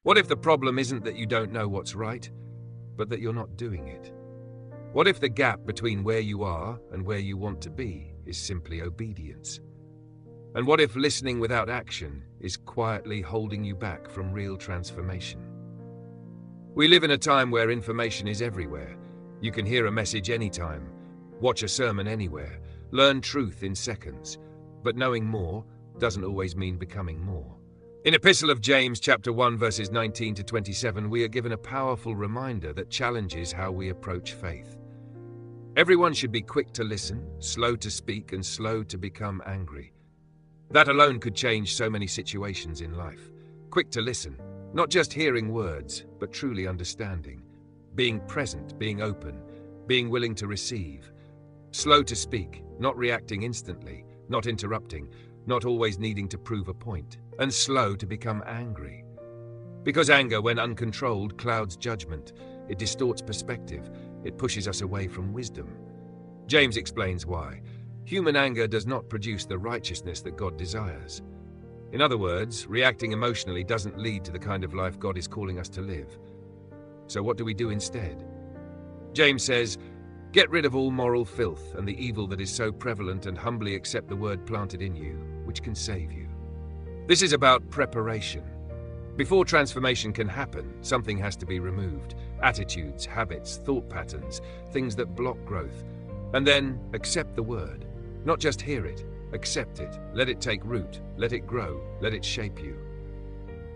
What if the problem isn't that you don't know what's right, but that you're not doing it? What if the gap between where you are and where you want to be is simply obedience? And what if listening without action is quietly holding you back from real transformation? We live in a time where information is everywhere. You can hear a message anytime, watch a sermon anywhere, learn truth in seconds. But knowing more doesn't always mean becoming more. In Epistle of James chapter 1 verses 19 to 27, we are given a powerful reminder that challenges how we approach faith. Everyone should be quick to listen, slow to speak, and slow to become angry. That alone could change so many situations in life. Quick to listen, not just hearing words, but truly understanding. Being present, being open, being willing to receive. Slow to speak, not reacting instantly, not interrupting, not always needing to prove a point. And slow to become angry. Because anger, when uncontrolled, clouds judgment. It distorts perspective. It pushes us away from wisdom. James explains why. Human anger does not produce the righteousness that God desires. In other words, reacting emotionally doesn't lead to the kind of life God is calling us to live. So what do we do instead? James says, "Get rid of all moral filth and the evil that is so prevalent, and humbly accept the word planted in you, which can save you." This is about preparation. Before transformation can happen, something has to be removed. Attitudes, habits, thought patterns, things that block growth. And then accept the word. Not just hear it, accept it. Let it take root, let it grow, let it shape you.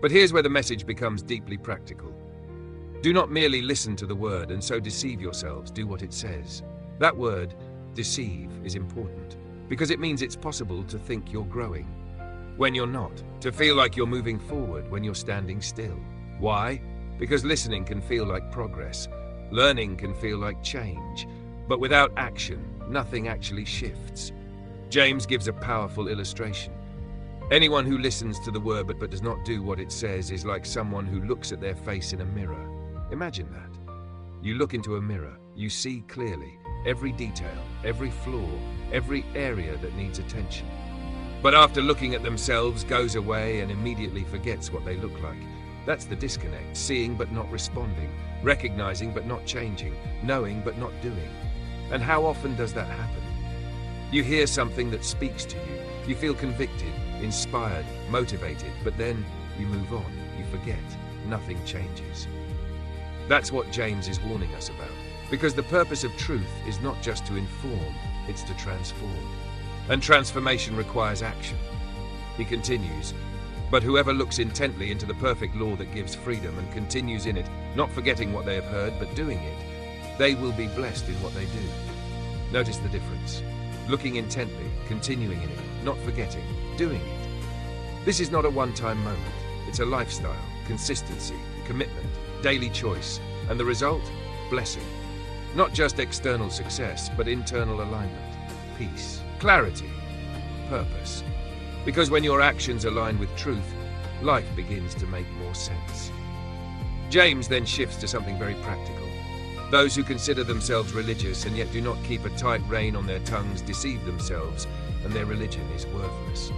But here's where the message becomes deeply practical. Do not merely listen to the word and so deceive yourselves, do what it says. That word, deceive, is important because it means it's possible to think you're growing when you're not, to feel like you're moving forward when you're standing still. Why? Because listening can feel like progress, learning can feel like change, but without action, nothing actually shifts. James gives a powerful illustration. Anyone who listens to the word but does not do what it says is like someone who looks at their face in a mirror. Imagine that. You look into a mirror, you see clearly every detail, every flaw, every area that needs attention. But after looking at themselves, goes away and immediately forgets what they look like. That's the disconnect, seeing but not responding, recognizing but not changing, knowing but not doing. And how often does that happen? You hear something that speaks to you, you feel convicted, inspired, motivated, but then you move on, you forget, nothing changes. That's what James is warning us about, because the purpose of truth is not just to inform, it's to transform. And transformation requires action. He continues, "But whoever looks intently into the perfect law that gives freedom and continues in it, not forgetting what they have heard, but doing it, they will be blessed in what they do." Notice the difference. Looking intently, continuing in it, not forgetting, doing it. This is not a one-time moment. It's a lifestyle, consistency, commitment, daily choice, and the result? Blessing. Not just external success, but internal alignment, peace, clarity, purpose. Because when your actions align with truth, life begins to make more sense. James then shifts to something very practical. Those who consider themselves religious and yet do not keep a tight rein on their tongues deceive themselves, and their religion is worthless.